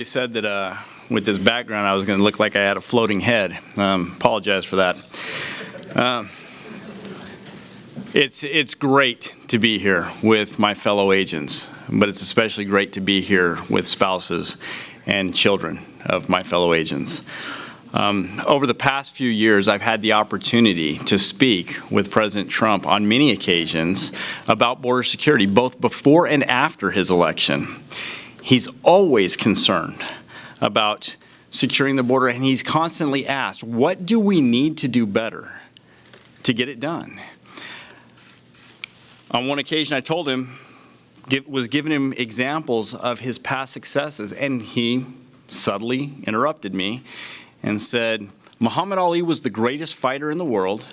They said that with this background I was going to look like I had a floating head. Apologize for that. It's great to be here with my fellow agents, but it's especially great to be here with spouses and children of my fellow agents. Over the past few years, I've had the opportunity to speak with President Trump on many occasions about border security, both before and after his election. He's always concerned about securing the border, and he's constantly asked, what do we need to do better to get it done? On one occasion, I told him, was giving him examples of his past successes, and he subtly interrupted me and said, Muhammad Ali was the greatest fighter in the world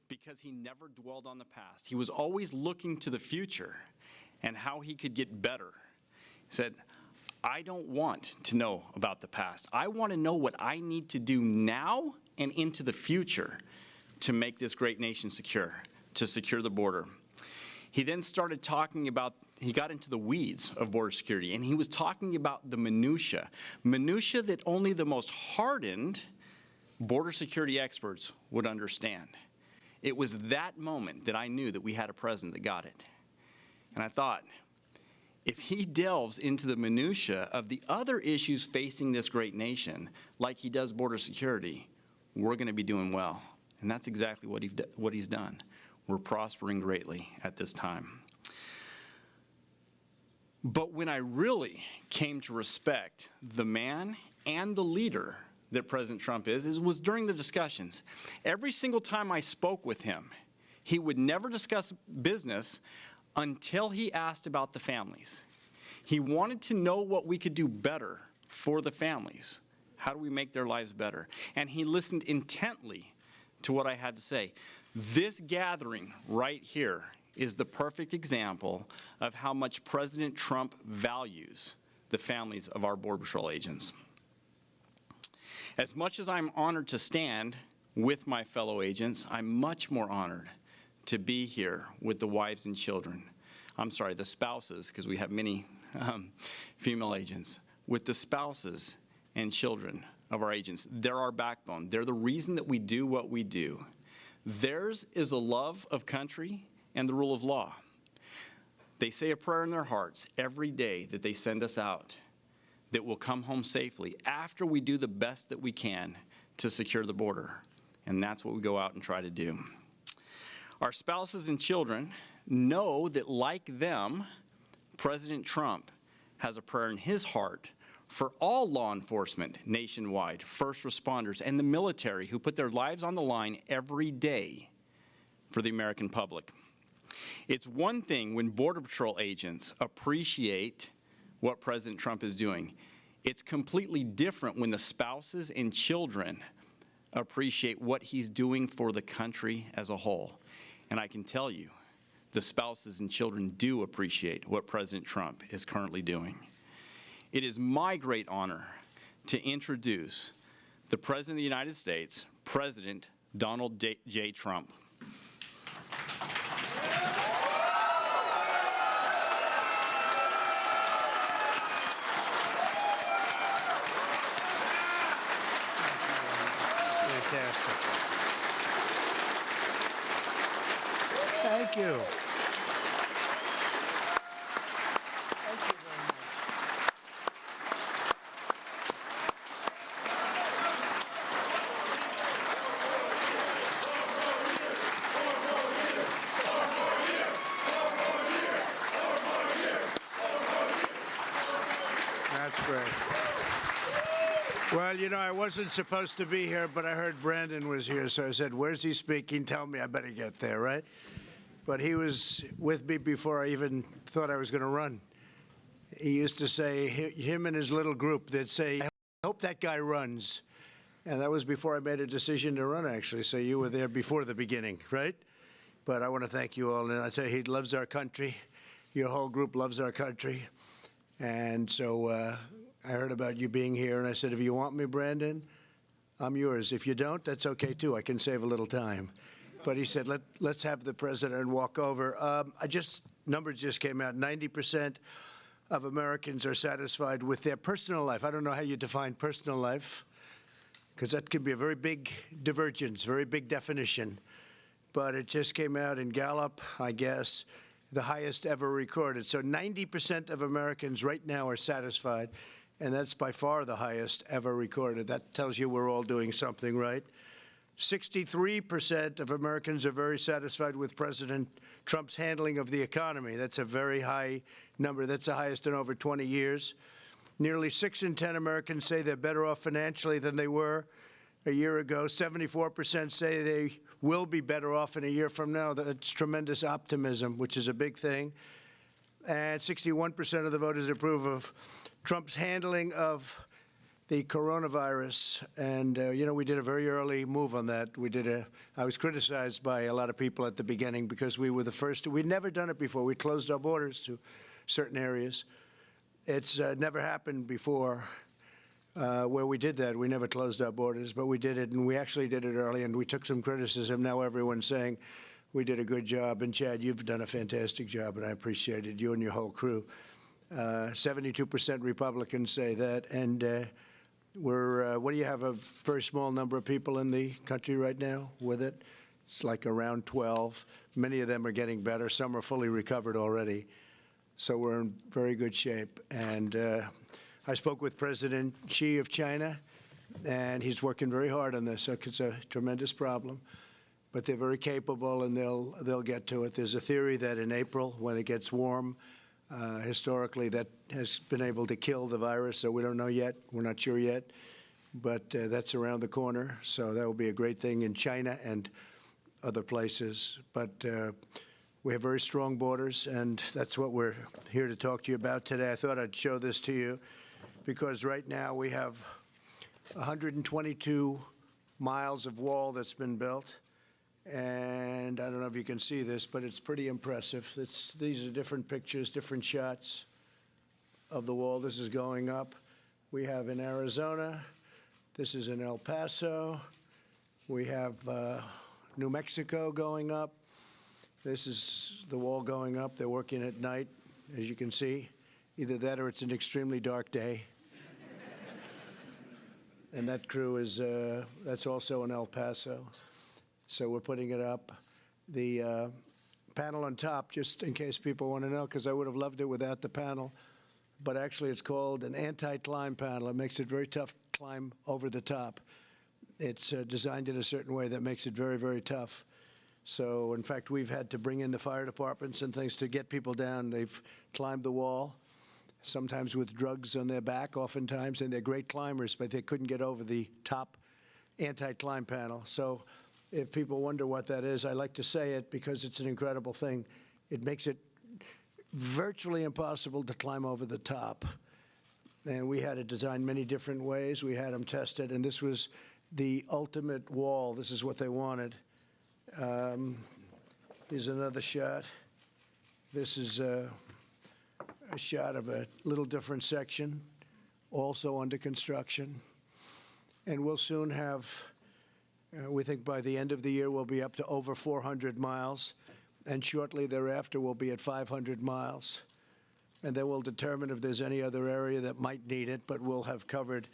because he never dwelled on the past. He was always looking to the future and how he could get better. He said, I don't want to know about the past. I want to know what I need to do now and into the future to make this great nation secure, to secure the border. He then started talking about, he got into the weeds of border security, and he was talking about the minutia that only the most hardened border security experts would understand. It was that moment that I knew that we had a president that got it. And I thought, if he delves into the minutia of the other issues facing this great nation, like he does border security, we're going to be doing well. And that's exactly what he's done. We're prospering greatly at this time. But when I really came to respect the man and the leader that President Trump was during the discussions. Every single time I spoke with him, he would never discuss business until he asked about the families. He wanted to know what we could do better for the families. How do we make their lives better? And he listened intently to what I had to say. This gathering right here is the perfect example of how much President Trump values the families of our Border Patrol agents. As much as I'm honored to stand with my fellow agents, I'm much more honored to be here with the wives and children. I'm sorry, the spouses, because we have many female agents, with the spouses and children of our agents. They're our backbone. They're the reason that we do what we do. Theirs is a love of country and the rule of law. They say a prayer in their hearts every day that they send us out, that we'll come home safely after we do the best that we can to secure the border. And that's what we go out and try to do. Our spouses and children know that, like them, President Trump has a prayer in his heart for all law enforcement nationwide, first responders, and the military who put their lives on the line every day for the American public. It's one thing when Border Patrol agents appreciate what President Trump is doing. It's completely different when the spouses and children appreciate what he's doing for the country as a whole. And I can tell you, the spouses and children do appreciate what President Trump is currently doing. It is my great honor to introduce the President of the United States, President Donald J. Trump. Fantastic. Thank you. That's great. Well, you know, I wasn't supposed to be here, but I heard Brandon was here, so I said, where's he speaking? Tell me, I better get there, right? But he was with me before I even thought I was going to run. He used to say, him and his little group, they'd say, I hope that guy runs. And that was before I made a decision to run, actually, so you were there before the beginning, right? But I want to thank you all, and I tell you, he loves our country. Your whole group loves our country. And so I heard about you being here, and I said, if you want me, Brandon, I'm yours. If you don't, that's okay, too. I can save a little time. But he said, let's have the president walk over. Numbers just came out. 90% of Americans are satisfied with their personal life. I don't know how you define personal life, because that can be a very big divergence, very big definition. But it just came out in Gallup, I guess, the highest ever recorded. So 90% of Americans right now are satisfied, and that's by far the highest ever recorded. That tells you we're all doing something right. 63% of Americans are very satisfied with President Trump's handling of the economy. That's a very high number. That's the highest in over 20 years. Nearly 6 in 10 Americans say they're better off financially than they were a year ago. 74% say they will be better off in a year from now. That's tremendous optimism, which is a big thing. And 61% of the voters approve of Trump's handling of the coronavirus. And, you know, we did a very early move on that. I was criticized by a lot of people at the beginning because we were the first. We'd never done it before. We closed our borders to certain areas. It's never happened before where we did that. We never closed our borders, but we did it, and we actually did it early, and we took some criticism. Now everyone's saying we did a good job. And, Chad, you've done a fantastic job, and I appreciate it, you and your whole crew. 72% Republicans say that, and what do you have, a very small number of people in the country right now with it? It's like around 12. Many of them are getting better. Some are fully recovered already. So we're in very good shape. And I spoke with President Xi of China, and he's working very hard on this. It's a tremendous problem. But they're very capable, and they'll get to it. There's a theory that in April, when it gets warm, historically, that has been able to kill the virus, so we don't know yet. We're not sure yet, but that's around the corner, so that will be a great thing in China and other places. But we have very strong borders, and that's what we're here to talk to you about today. I thought I'd show this to you because right now we have 122 miles of wall that's been built. And I don't know if you can see this, but it's pretty impressive. These are different pictures, different shots of the wall. This is going up. We have in Arizona. This is in El Paso. We have New Mexico going up. This is the wall going up. They're working at night, as you can see. Either that or it's an extremely dark day. And that crew is, that's also in El Paso. So we're putting it up. The panel on top, just in case people want to know, because I would have loved it without the panel, but actually it's called an anti-climb panel. It makes it very tough to climb over the top. It's designed in a certain way that makes it very, very tough. So, in fact, we've had to bring in the fire departments and things to get people down. They've climbed the wall, sometimes with drugs on their back, oftentimes, and they're great climbers, but they couldn't get over the top anti-climb panel. So if people wonder what that is, I like to say it because it's an incredible thing. It makes it virtually impossible to climb over the top. And we had it designed many different ways. We had them tested, and this was the ultimate wall. This is what they wanted. Here's another shot. This is a shot of a little different section, also under construction. And we'll soon have, we think by the end of the year, we'll be up to over 400 miles. And shortly thereafter, we'll be at 500 miles. And then we'll determine if there's any other area that might need it, but we'll have covered,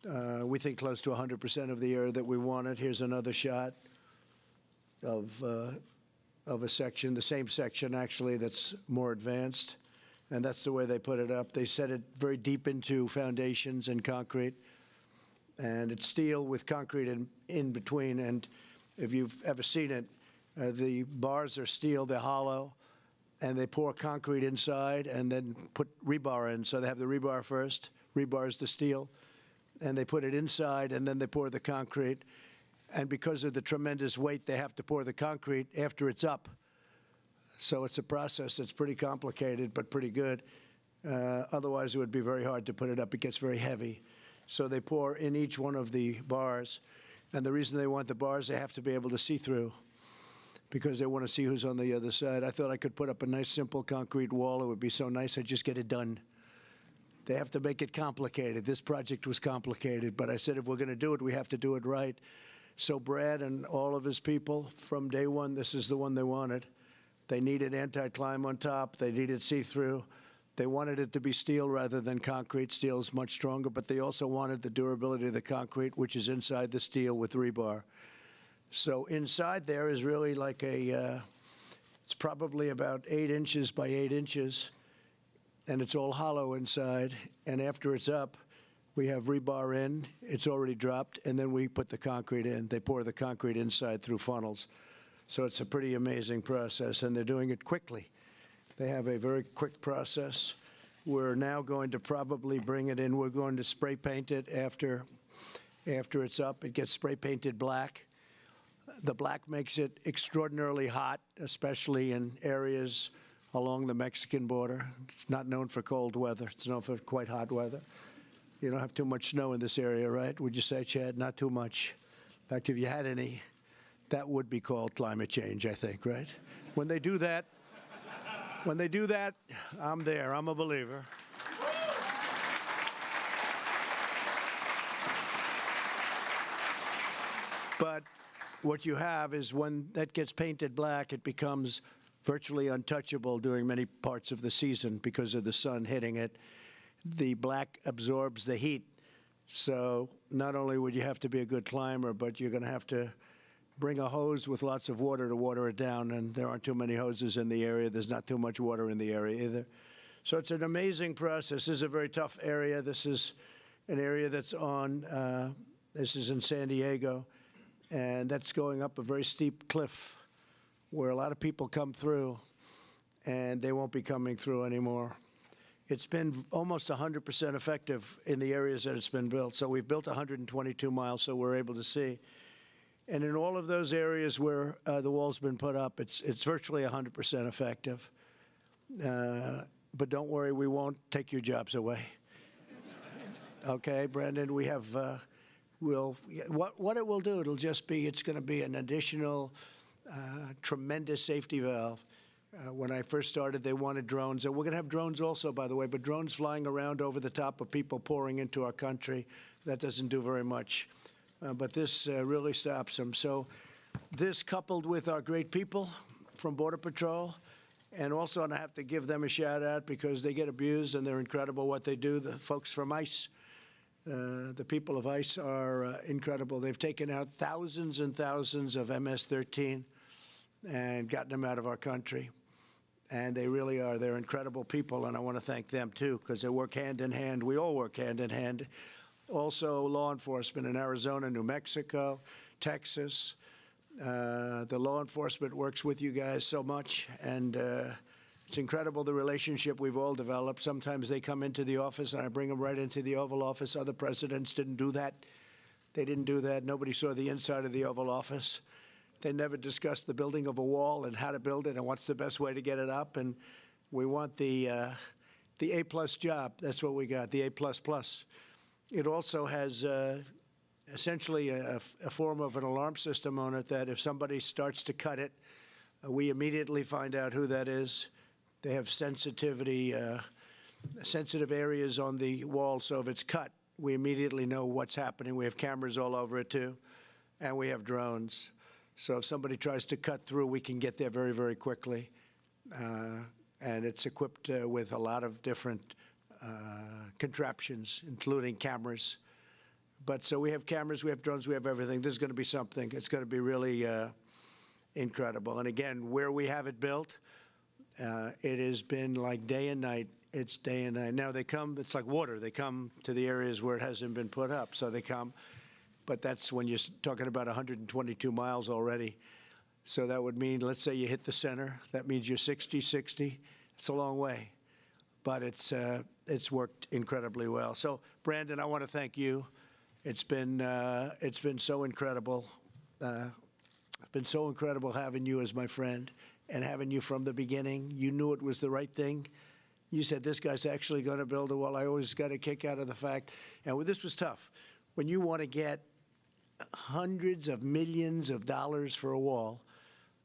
we think, close to 100% of the area that we wanted. Here's another shot of a section, the same section, actually, that's more advanced. And that's the way they put it up. They set it very deep into foundations and concrete. And it's steel with concrete in between. And if you've ever seen it, the bars are steel, they're hollow, and they pour concrete inside and then put rebar in. So they have the rebar first, rebar is the steel, and they put it inside and then they pour the concrete. And because of the tremendous weight, they have to pour the concrete after it's up. So it's a process that's pretty complicated, but pretty good. Otherwise, it would be very hard to put it up. It gets very heavy. So they pour in each one of the bars. And the reason they want the bars, they have to be able to see through because they want to see who's on the other side. I thought I could put up a nice, simple concrete wall. It would be so nice, I'd just get it done. They have to make it complicated. This project was complicated, but I said if we're going to do it, we have to do it right. So Brad and all of his people, from day one, this is the one they wanted. They needed anti-climb on top. They needed see-through. They wanted it to be steel rather than concrete. Steel is much stronger, but they also wanted the durability of the concrete, which is inside the steel with rebar. So inside there is really like it's probably about 8 inches by 8 inches, and it's all hollow inside. And after it's up, we have rebar in. It's already dropped, and then we put the concrete in. They pour the concrete inside through funnels. So it's a pretty amazing process, and they're doing it quickly. They have a very quick process. We're now going to probably bring it in. We're going to spray paint it after it's up. It gets spray painted black. The black makes it extraordinarily hot, especially in areas along the Mexican border. It's not known for cold weather. It's known for quite hot weather. You don't have too much snow in this area, right? Would you say, Chad? Not too much. In fact, if you had any, that would be called climate change, I think, right? When they do that, I'm there. I'm a believer. But what you have is when that gets painted black, it becomes virtually untouchable during many parts of the season because of the sun hitting it. The black absorbs the heat. So not only would you have to be a good climber, but you're going to have to bring a hose with lots of water to water it down, and there aren't too many hoses in the area. There's not too much water in the area either. So it's an amazing process. This is a very tough area. This is an area that's this is in San Diego, and that's going up a very steep cliff where a lot of people come through, and they won't be coming through anymore. It's been almost 100% effective in the areas that it's been built. So we've built 122 miles, so we're able to see. And in all of those areas where the wall's been put up, it's virtually 100% effective. But don't worry, we won't take your jobs away. Okay, Brandon, we have, what it will do, it's going to be an additional tremendous safety valve. When I first started, they wanted drones. And we're going to have drones also, by the way, but drones flying around over the top of people pouring into our country, that doesn't do very much. But this really stops them. So this, coupled with our great people from Border Patrol, and also, and I have to give them a shout out because they get abused and they're incredible what they do, the folks from ICE. The people of ICE are incredible. They've taken out thousands and thousands of MS-13 and gotten them out of our country. And they really are. They're incredible people, and I want to thank them, too, because they work hand in hand. We all work hand in hand. Also, law enforcement in Arizona, New Mexico, Texas. The law enforcement works with you guys so much, and it's incredible the relationship we've all developed. Sometimes they come into the office, and I bring them right into the Oval Office. Other presidents didn't do that. They didn't do that. Nobody saw the inside of the Oval Office. They never discussed the building of a wall and how to build it and what's the best way to get it up. And we want the A-plus job. That's what we got, the A++. It also has essentially a form of an alarm system on it that if somebody starts to cut it, we immediately find out who that is. They have sensitive areas on the wall, so if it's cut, we immediately know what's happening. We have cameras all over it, too, and we have drones. So if somebody tries to cut through, we can get there very, very quickly. And it's equipped with a lot of different contraptions, including cameras. But so we have cameras, we have drones, we have everything. This is going to be something. It's going to be really incredible. And again, where we have it built, it has been like day and night. It's day and night. Now they come, it's like water. They come to the areas where it hasn't been put up. So they come. But that's when you're talking about 122 miles already. So that would mean, let's say you hit the center. That means you're 60-60. It's a long way. But it's worked incredibly well. So, Brandon, I want to thank you. It's been so incredible. It's been so incredible having you as my friend and having you from the beginning. You knew it was the right thing. You said, this guy's actually going to build a wall. I always got a kick out of the fact, and this was tough. When you want to get hundreds of millions of dollars for a wall,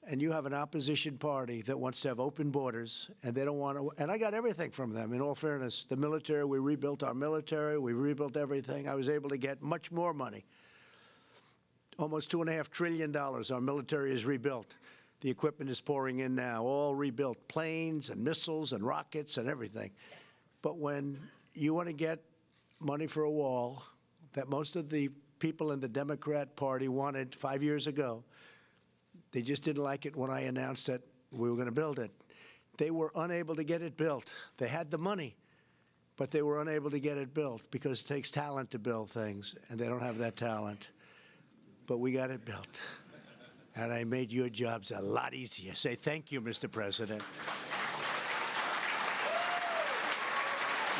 and you have an opposition party that wants to have open borders, and they don't want to, and I got everything from them, in all fairness. The military, we rebuilt our military, we rebuilt everything. I was able to get much more money, almost $2.5 trillion our military is rebuilt. The equipment is pouring in now, all rebuilt, planes and missiles and rockets and everything. But when you want to get money for a wall that most of the people in the Democrat Party wanted 5 years ago, they just didn't like it when I announced that we were going to build it. They were unable to get it built. They had the money, but they were unable to get it built because it takes talent to build things, and they don't have that talent. But we got it built. And I made your jobs a lot easier. Say thank you, Mr. President.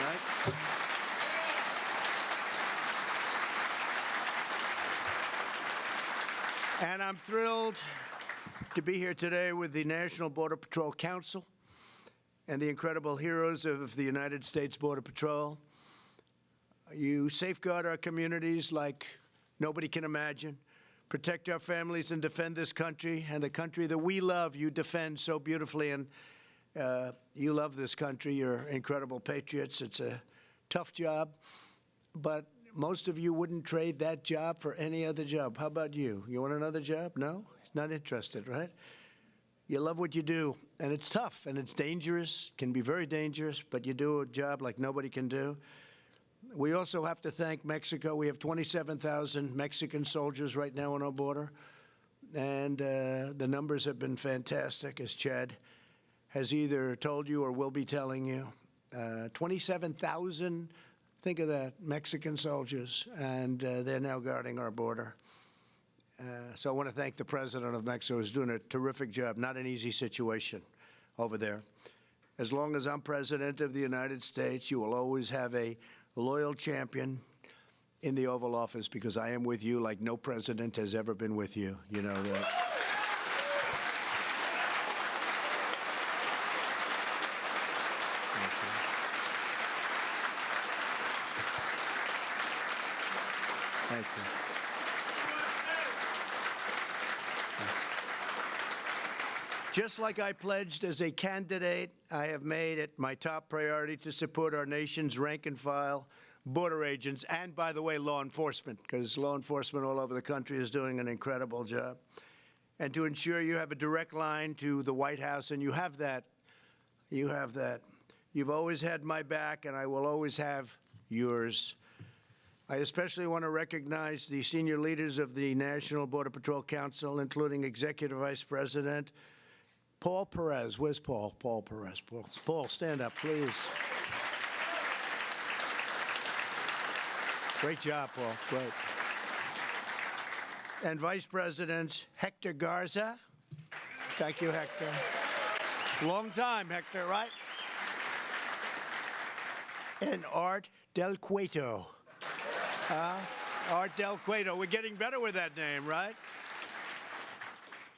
Right? And I'm thrilled to be here today with the National Border Patrol Council and the incredible heroes of the United States Border Patrol. You safeguard our communities like nobody can imagine, protect our families and defend this country, and the country that we love you defend so beautifully. And you love this country. You're incredible patriots. It's a tough job, but most of you wouldn't trade that job for any other job. How about you? You want another job? No? Not interested, right? You love what you do, and it's tough, and it's dangerous, can be very dangerous, but you do a job like nobody can do. We also have to thank Mexico. We have 27,000 Mexican soldiers right now on our border, and the numbers have been fantastic, as Chad has either told you or will be telling you. 27,000, think of that, Mexican soldiers, and they're now guarding our border. So I want to thank the President of Mexico, who's doing a terrific job. Not an easy situation over there. As long as I'm President of the United States, you will always have a loyal champion in the Oval Office, because I am with you like no president has ever been with you. You know that. Thank you. Just like I pledged as a candidate, I have made it my top priority to support our nation's rank-and-file border agents and, by the way, law enforcement, because law enforcement all over the country is doing an incredible job, and to ensure you have a direct line to the White House, and you have that. You have that. You've always had my back, and I will always have yours. I especially want to recognize the senior leaders of the National Border Patrol Council, including Executive Vice President Paul Perez. Where's Paul? Paul Perez. Paul, stand up, please. Great job, Paul. Great. And Vice Presidents Hector Garza. Thank you, Hector. Long time, Hector, right? And Art Del Cueto. Art Del Cueto. We're getting better with that name, right?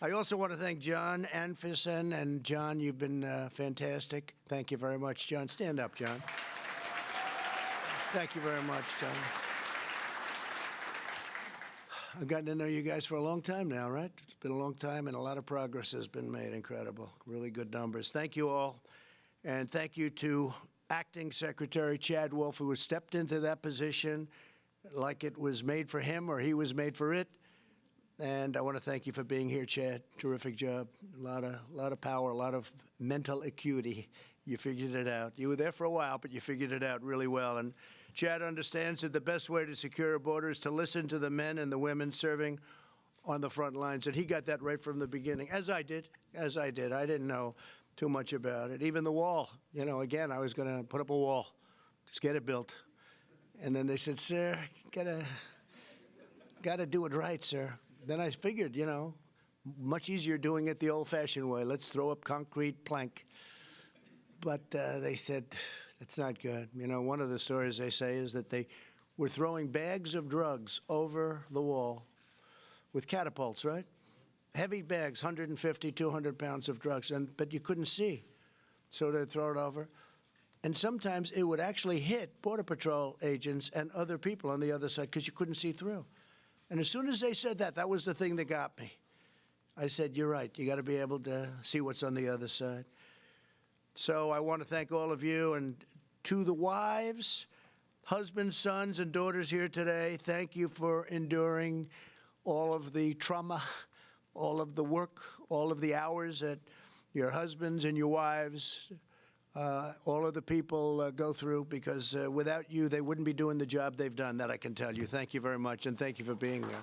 I also want to thank John Anfison. And John, you've been fantastic. Thank you very much, John. Stand up, John. Thank you very much, John. I've gotten to know you guys for a long time now, right? It's been a long time, and a lot of progress has been made. Incredible. Really good numbers. Thank you all. And thank you to Acting Secretary Chad Wolf, who has stepped into that position like it was made for him or he was made for it. And I want to thank you for being here, Chad. Terrific job. A lot of power, a lot of mental acuity. You figured it out. You were there for a while, but you figured it out really well. And Chad understands that the best way to secure a border is to listen to the men and the women serving on the front lines. And he got that right from the beginning, as I did. I didn't know too much about it. Even the wall. You know, again, I was going to put up a wall. Just get it built. And then they said, sir, gotta do it right, sir. Then I figured, you know, much easier doing it the old-fashioned way. Let's throw up concrete plank. But they said, that's not good. You know, one of the stories they say is that they were throwing bags of drugs over the wall with catapults, right? Heavy bags, 150, 200 pounds of drugs, but you couldn't see. So they'd throw it over. And sometimes it would actually hit Border Patrol agents and other people on the other side because you couldn't see through. And as soon as they said that, that was the thing that got me. I said, you're right. You got to be able to see what's on the other side. So I want to thank all of you. And to the wives, husbands, sons, and daughters here today, thank you for enduring all of the trauma, all of the work, all of the hours that your husbands and your wives all of the people go through, because without you, they wouldn't be doing the job they've done, that I can tell you. Thank you very much, and thank you for being there.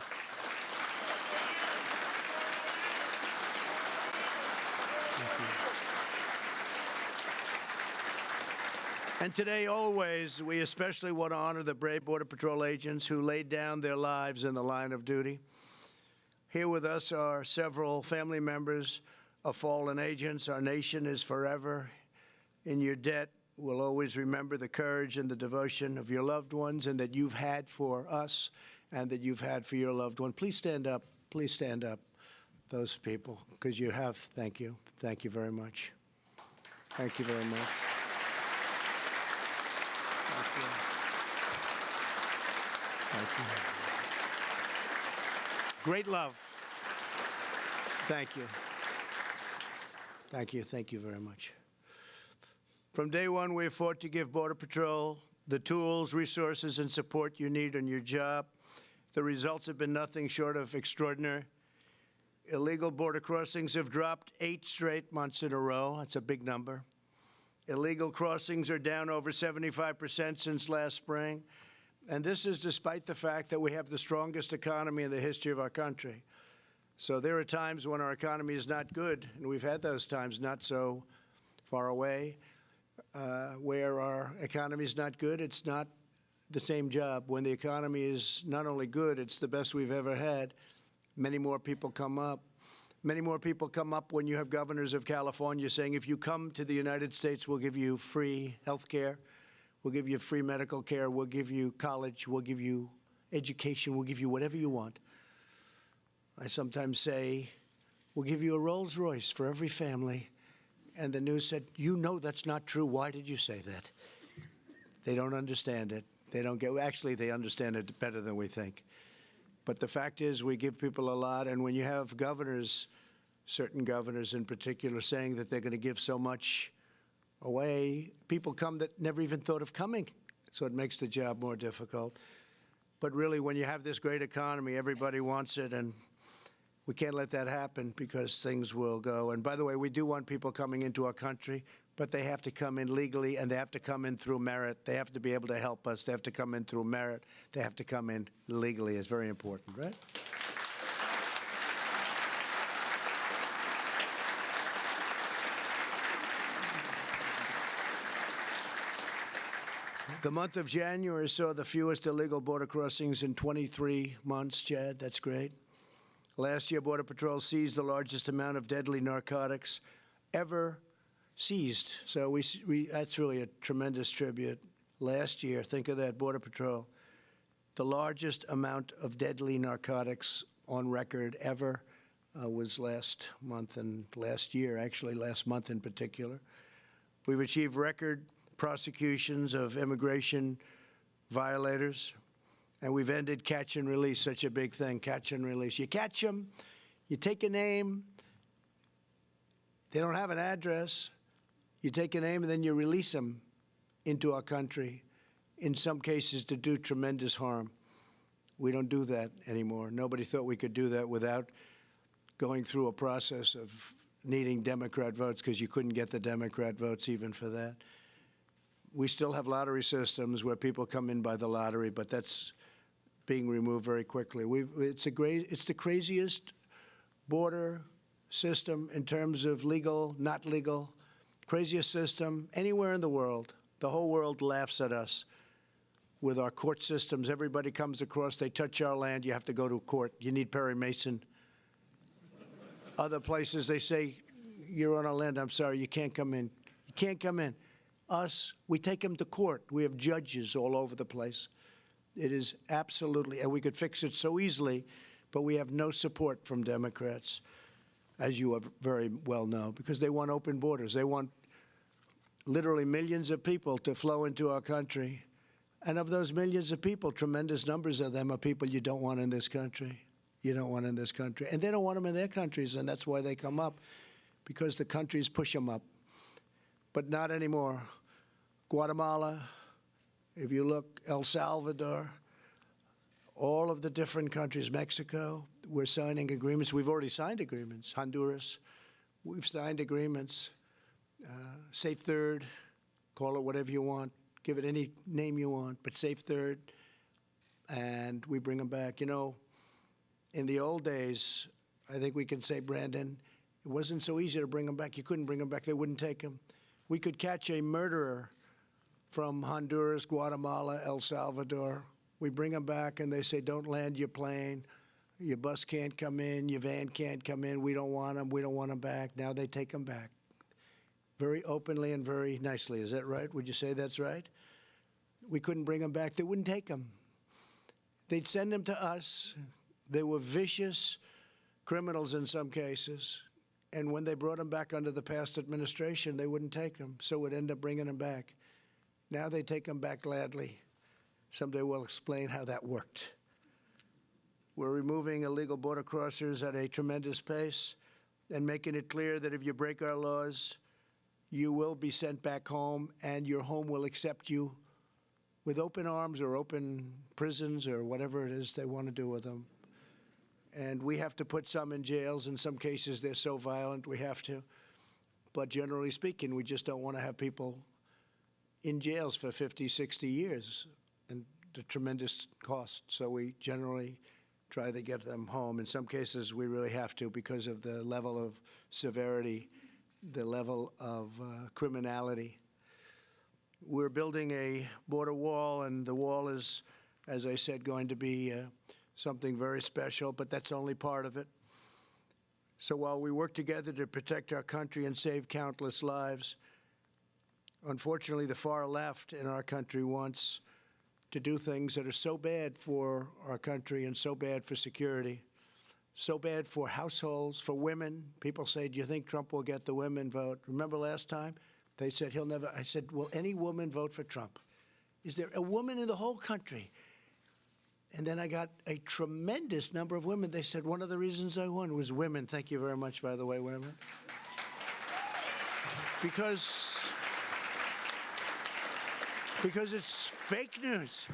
And today, always, we especially want to honor the brave Border Patrol agents who laid down their lives in the line of duty. Here with us are several family members of fallen agents. Our nation is forever in your debt. We'll always remember the courage and the devotion of your loved ones, and that you've had for us and that you've had for your loved one. Please stand up. Please stand up, those people, because you have. Thank you. Thank you very much. Thank you very much. Thank you. Great love. Thank you. Thank you. Thank you very much. From day one, we have fought to give Border Patrol the tools, resources, and support you need on your job. The results have been nothing short of extraordinary. Illegal border crossings have dropped 8 straight months in a row. That's a big number. Illegal crossings are down over 75% since last spring. And this is despite the fact that we have the strongest economy in the history of our country. So there are times when our economy is not good, and we've had those times not so far away, where our economy is not good. It's not the same job. When the economy is not only good, it's the best we've ever had. Many more people come up. Many more people come up when you have governors of California saying, if you come to the United States, we'll give you free health care. We'll give you free medical care. We'll give you college. We'll give you education. We'll give you whatever you want. I sometimes say, we'll give you a Rolls Royce for every family. And the news said, you know that's not true. Why did you say that? They don't understand it. They don't get, actually, they understand it better than we think. But the fact is, we give people a lot. And when you have governors, certain governors in particular, saying that they're going to give so much away, people come that never even thought of coming. So it makes the job more difficult. But really, when you have this great economy, everybody wants it, and we can't let that happen, because things will go. And by the way, we do want people coming into our country, but they have to come in legally, and they have to come in through merit. They have to be able to help us. They have to come in through merit. They have to come in legally. It's very important, right? The month of January saw the fewest illegal border crossings in 23 months, Chad. That's great. Last year, Border Patrol seized the largest amount of deadly narcotics ever seized. So that's really a tremendous tribute. Last year, think of that, Border Patrol, the largest amount of deadly narcotics on record ever was last month and last year, actually last month in particular. We've achieved record prosecutions of immigration violators, and we've ended catch and release, such a big thing, catch and release. You catch them, you take a name, they don't have an address, you take a name and then you release them into our country, in some cases to do tremendous harm. We don't do that anymore. Nobody thought we could do that without going through a process of needing Democrat votes, because you couldn't get the Democrat votes even for that. We still have lottery systems where people come in by the lottery, but that's being removed very quickly. It's the craziest border system in terms of legal, not legal, craziest system anywhere in the world. The whole world laughs at us with our court systems. Everybody comes across, they touch our land, you have to go to court. You need Perry Mason. Other places, they say, you're on our land, I'm sorry, you can't come in. You can't come in. Us, we take them to court. We have judges all over the place. It is absolutely, and we could fix it so easily, but we have no support from Democrats, as you very well know, because they want open borders. They want literally millions of people to flow into our country. And of those millions of people, tremendous numbers of them are people you don't want in this country. You don't want in this country. And they don't want them in their countries, and that's why they come up, because the countries push them up. But not anymore. Guatemala, if you look, El Salvador, all of the different countries, Mexico, we're signing agreements. We've already signed agreements. Honduras, we've signed agreements. Safe Third, Call it whatever you want. Give it any name you want, but safe third. And we bring them back. You know, in the old days, I think we can say, Brandon, it wasn't so easy to bring them back. You couldn't bring them back. They wouldn't take them. We could catch a murderer from Honduras, Guatemala, El Salvador. We bring them back, and they say, don't land your plane. Your bus can't come in. Your van can't come in. We don't want them. We don't want them back. Now they take them back. Very openly and very nicely. Is that right? Would you say that's right? We couldn't bring them back. They wouldn't take them. They'd send them to us. They were vicious criminals in some cases. And when they brought them back under the past administration, they wouldn't take them. So we'd end up bringing them back. Now they take them back gladly. Someday we'll explain how that worked. We're removing illegal border crossers at a tremendous pace and making it clear that if you break our laws, you will be sent back home, and your home will accept you with open arms or open prisons or whatever it is they want to do with them. And we have to put some in jails. In some cases, they're so violent, we have to. But generally speaking, we just don't want to have people in jails for 50, 60 years and the tremendous cost. So we generally try to get them home. In some cases, we really have to because of the level of severity, the level of criminality. We're building a border wall, and the wall is, as I said, going to be something very special, but that's only part of it. So while we work together to protect our country and save countless lives, unfortunately, the far left in our country wants to do things that are so bad for our country and so bad for security, so bad for households, for women. People say, do you think Trump will get the women vote? Remember last time? They said he'll never. I said, will any woman vote for Trump? Is there a woman in the whole country? And then I got a tremendous number of women. They said one of the reasons I won was women. Thank you very much, by the way, women. Because it's fake news.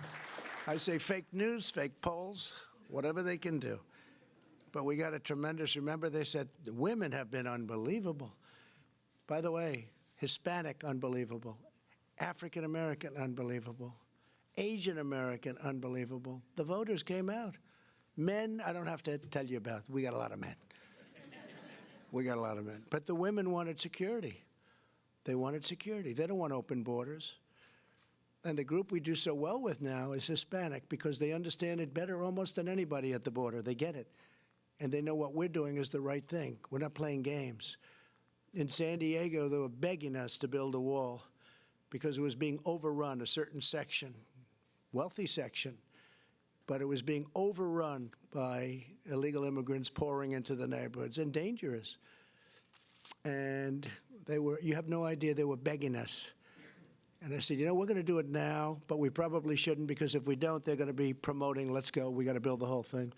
I say fake news, fake polls, whatever they can do. But we got a tremendous, remember they said the women have been unbelievable. By the way, Hispanic, unbelievable. African American, unbelievable. Asian American, unbelievable. The voters came out. Men, I don't have to tell you about. We got a lot of men. We got a lot of men. But the women wanted security. They wanted security. They don't want open borders. And the group we do so well with now is Hispanic because they understand it better almost than anybody at the border. They get it. And they know what we're doing is the right thing. We're not playing games. In San Diego, they were begging us to build a wall because it was being overrun, a certain section, wealthy section, but it was being overrun by illegal immigrants pouring into the neighborhoods and dangerous. And they were, you have no idea, they were begging us. And I said, you know, we're going to do it now, but we probably shouldn't because if we don't, they're going to be promoting, let's go, we got to build the whole thing.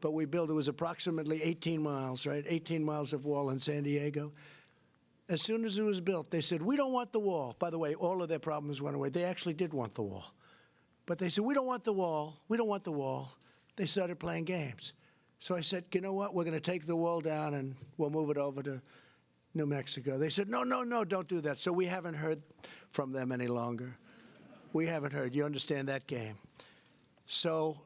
But we built, it was approximately 18 miles, right? 18 miles of wall in San Diego. As soon as it was built, they said, we don't want the wall. By the way, all of their problems went away. They actually did want the wall. But they said, we don't want the wall. We don't want the wall. They started playing games. So I said, you know what? We're going to take the wall down and we'll move it over to New Mexico. They said, no, no, no, don't do that. So we haven't heard from them any longer. We haven't heard. You understand that game. So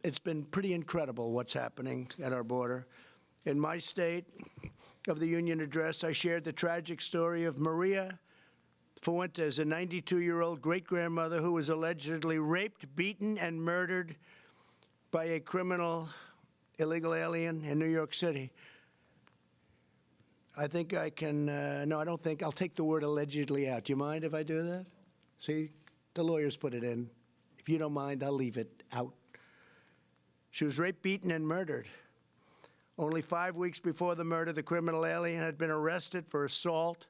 it's been pretty incredible what's happening at our border. In my state of the Union address, I shared the tragic story of Maria Fuentes, a 92-year-old great-grandmother who was allegedly raped, beaten, and murdered by a criminal illegal alien in New York City. I think I can, no, I don't think, I'll take the word allegedly out. Do you mind if I do that? See, the lawyers put it in. If you don't mind, I'll leave it out. She was raped, beaten, and murdered. Only 5 weeks before the murder, the criminal alien had been arrested for assault.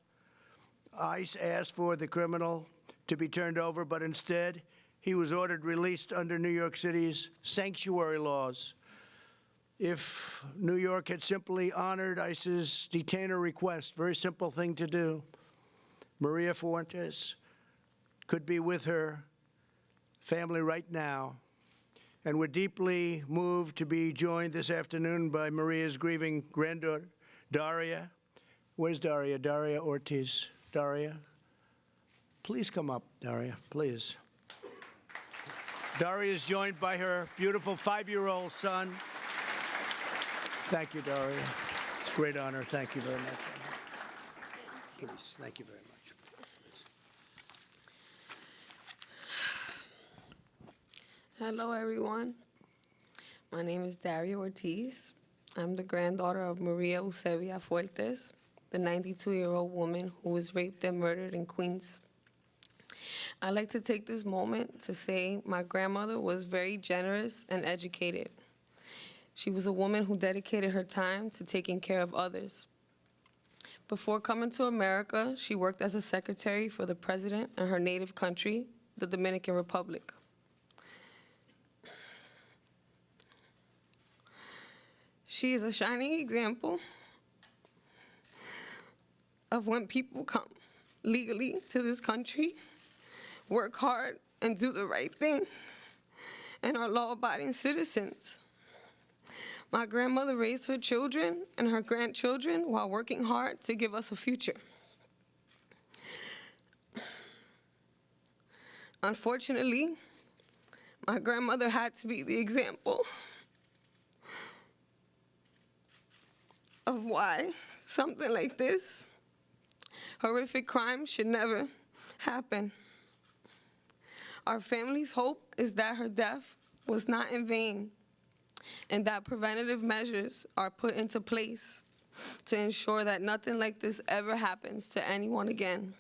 ICE asked for the criminal to be turned over, but instead, he was ordered released under New York City's sanctuary laws. If New York had simply honored ICE's detainer request, very simple thing to do, Maria Fuentes could be with her family right now. And we're deeply moved to be joined this afternoon by Maria's grieving granddaughter, Daria. Where's Daria? Daria Ortiz. Daria? Please come up, Daria, please. Daria is joined by her beautiful 5-year-old son. Thank you, Daria. It's a great honor. Thank you very much. Please, thank you very much. Hello, everyone. My name is Daria Ortiz. I'm the granddaughter of Maria Eusebia Fuertes, the 92-year-old woman who was raped and murdered in Queens. I'd like to take this moment to say my grandmother was very generous and educated. She was a woman who dedicated her time to taking care of others. Before coming to America, she worked as a secretary for the president in her native country, the Dominican Republic. She is a shining example of when people come legally to this country, work hard, and do the right thing, and are law-abiding citizens. My grandmother raised her children and her grandchildren while working hard to give us a future. Unfortunately, my grandmother had to be the example of why something like this, horrific crime, should never happen. Our family's hope is that her death was not in vain, and that preventative measures are put into place to ensure that nothing like this ever happens to anyone again.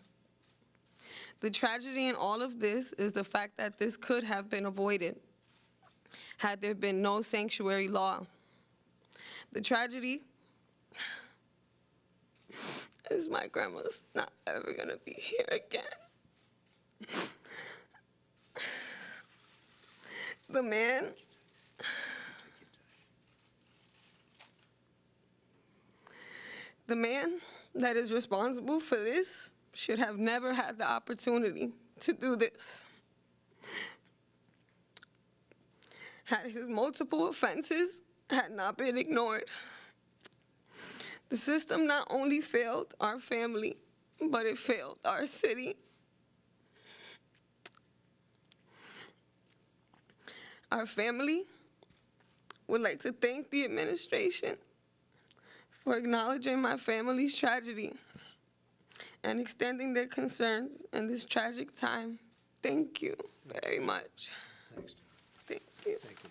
The tragedy in all of this is the fact that this could have been avoided had there been no sanctuary law. The tragedy is my grandma's not ever gonna be here again. The man that is responsible for this should have never had the opportunity to do this. Had his multiple offenses had not been ignored, the system not only failed our family, but it failed our city. Our family would like to thank the administration for acknowledging my family's tragedy and extending their concerns in this tragic time. Thank you very much. Thanks. Thank you. Thank you.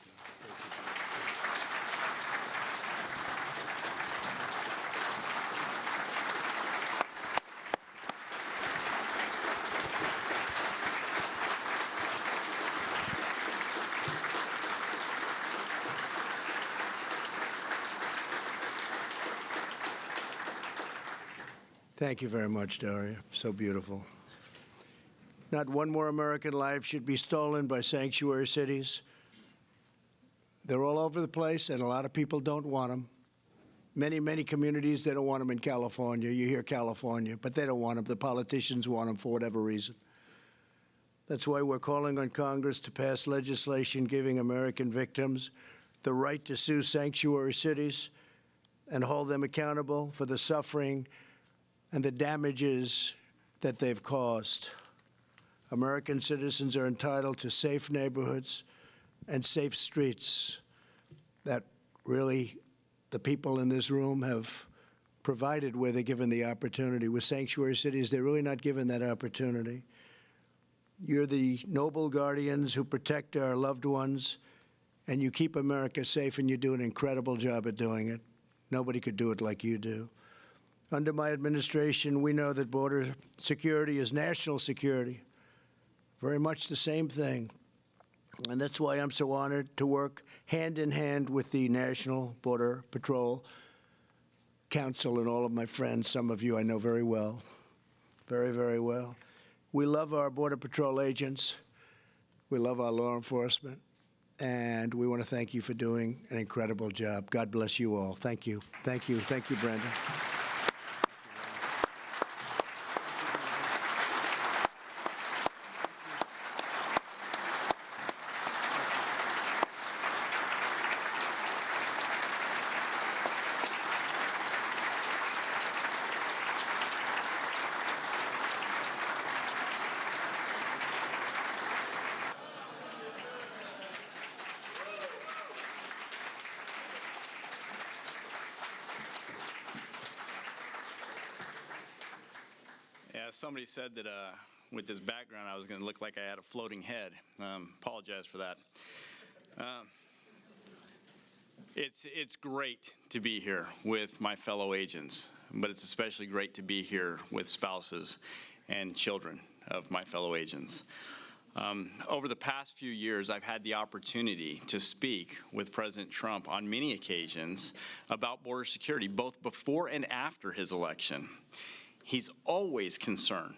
Thank you very much, Daria. So beautiful. Not one more American life should be stolen by sanctuary cities. They're all over the place, and a lot of people don't want them. Many, many communities, they don't want them in California. You hear California, but they don't want them. The politicians want them for whatever reason. That's why we're calling on Congress to pass legislation giving American victims the right to sue sanctuary cities and hold them accountable for the suffering and the damages that they've caused. American citizens are entitled to safe neighborhoods and safe streets that really the people in this room have provided where they're given the opportunity. With sanctuary cities, they're really not given that opportunity. You're the noble guardians who protect our loved ones, and you keep America safe, and you do an incredible job at doing it. Nobody could do it like you do. Under my administration, we know that border security is national security, very much the same thing. And that's why I'm so honored to work hand in hand with the National Border Patrol Council and all of my friends. Some of you I know very well, very, very well. We love our Border Patrol agents. We love our law enforcement. And we want to thank you for doing an incredible job. God bless you all. Thank you. Thank you. Thank you, Brandon. Somebody said that with this background, I was going to look like I had a floating head. Apologize for that. It's great to be here with my fellow agents, but it's especially great to be here with spouses and children of my fellow agents. Over the past few years, I've had the opportunity to speak with President Trump on many occasions about border security, both before and after his election. He's always concerned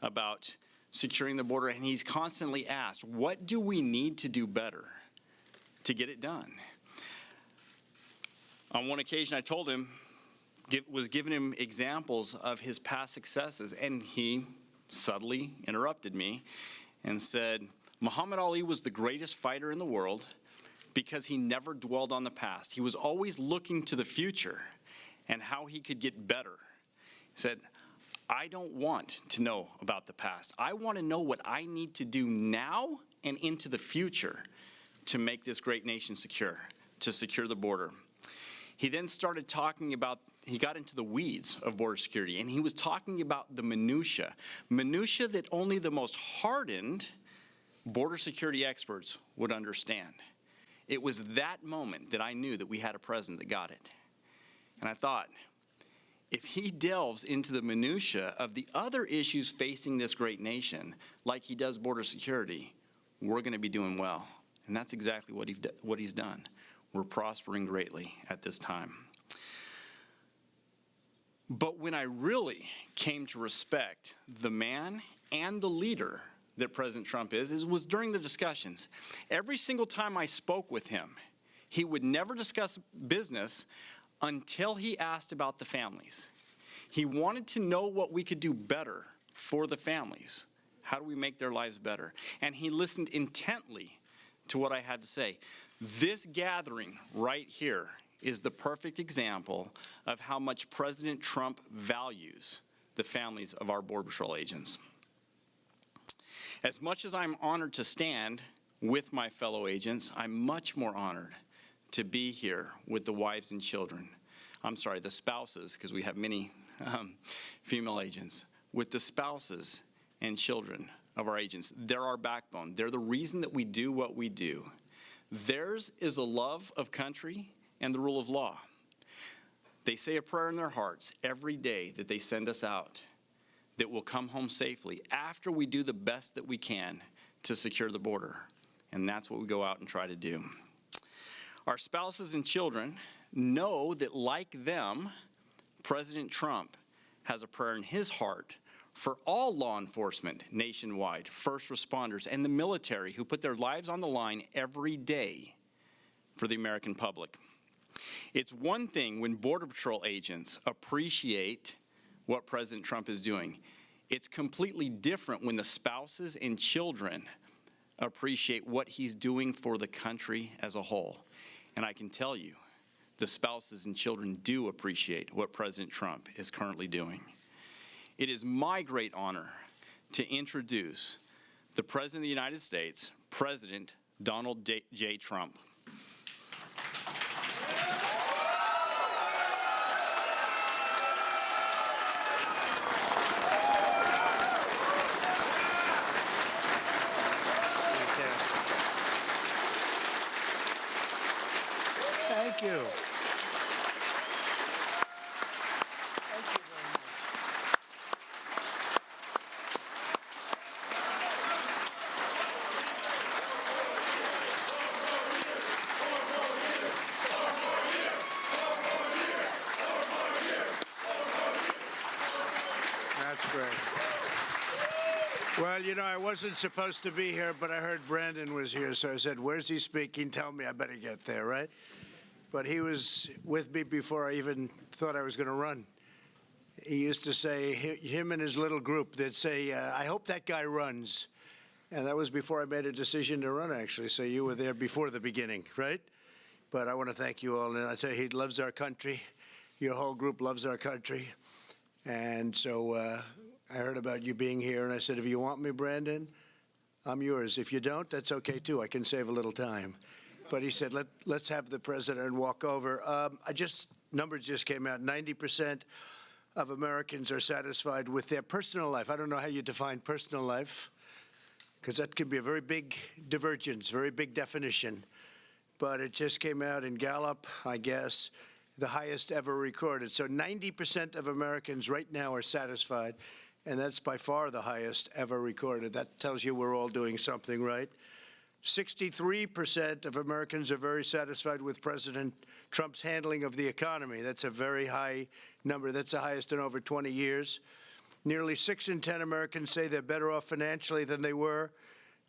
about securing the border, and he's constantly asked, what do we need to do better to get it done? On one occasion, I told him, was giving him examples of his past successes, and he subtly interrupted me and said, Muhammad Ali was the greatest fighter in the world because he never dwelled on the past. He was always looking to the future and how he could get better. He said, I don't want to know about the past. I want to know what I need to do now and into the future to make this great nation secure, to secure the border. He then started talking about, he got into the weeds of border security, and he was talking about the minutia that only the most hardened border security experts would understand. It was that moment that I knew that we had a president that got it. And I thought, if he delves into the minutia of the other issues facing this great nation, like he does border security, we're going to be doing well. And that's exactly what he's done. We're prospering greatly at this time. But when I really came to respect the man and the leader that President Trump is was during the discussions. Every single time I spoke with him, he would never discuss business until he asked about the families. He wanted to know what we could do better for the families. How do we make their lives better? And he listened intently to what I had to say. This gathering right here is the perfect example of how much President Trump values the families of our Border Patrol agents. As much as I'm honored to stand with my fellow agents, I'm much more honored to be here with the wives and children. I'm sorry, the spouses, because we have many female agents, with the spouses and children of our agents. They're our backbone. They're the reason that we do what we do. Theirs is a love of country and the rule of law. They say a prayer in their hearts every day that they send us out, that we'll come home safely after we do the best that we can to secure the border. And that's what we go out and try to do. Our spouses and children know that, like them, President Trump has a prayer in his heart for all law enforcement nationwide, first responders, and the military who put their lives on the line every day for the American public. It's one thing when Border Patrol agents appreciate what President Trump is doing. It's completely different when the spouses and children appreciate what he's doing for the country as a whole. And I can tell you, the spouses and children do appreciate what President Trump is currently doing. It is my great honor to introduce the President of the United States, President Donald J. Trump. Thank you. That's great. Well, you know, I wasn't supposed to be here, but I heard Brandon was here, so I said, where's he speaking? Tell me, I better get there, right? But he was with me before I even thought I was going to run. He used to say, him and his little group, they'd say, I hope that guy runs. And that was before I made a decision to run, actually. So you were there before the beginning, right? But I want to thank you all. And I tell you, he loves our country. Your whole group loves our country. And so I heard about you being here, and I said, if you want me, Brandon, I'm yours. If you don't, that's okay, too. I can save a little time. But he said, let's have the president walk over. Numbers just came out. 90% of Americans are satisfied with their personal life. I don't know how you define personal life, because that can be a very big divergence, very big definition. But it just came out in Gallup, I guess, the highest ever recorded. So 90% of Americans right now are satisfied, and that's by far the highest ever recorded. That tells you we're all doing something right. 63% of Americans are very satisfied with President Trump's handling of the economy. That's a very high number. That's the highest in over 20 years. Nearly 6 in 10 Americans say they're better off financially than they were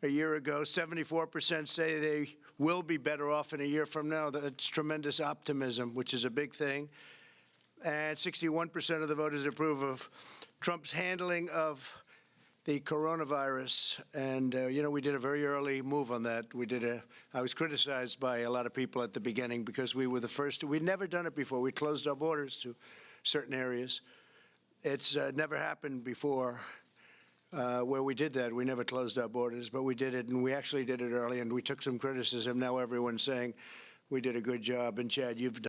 a year ago. 74% say they will be better off in a year from now. That's tremendous optimism, which is a big thing. And 61% of the voters approve of Trump's handling of the coronavirus. And, you know, we did a very early move on that. I was criticized by a lot of people at the beginning because we were the first. We'd never done it before. We closed our borders to certain areas. It's never happened before where we did that. We never closed our borders, but we did it, and we actually did it early, and we took some criticism. Now everyone's saying we did a good job. And, Chad, you've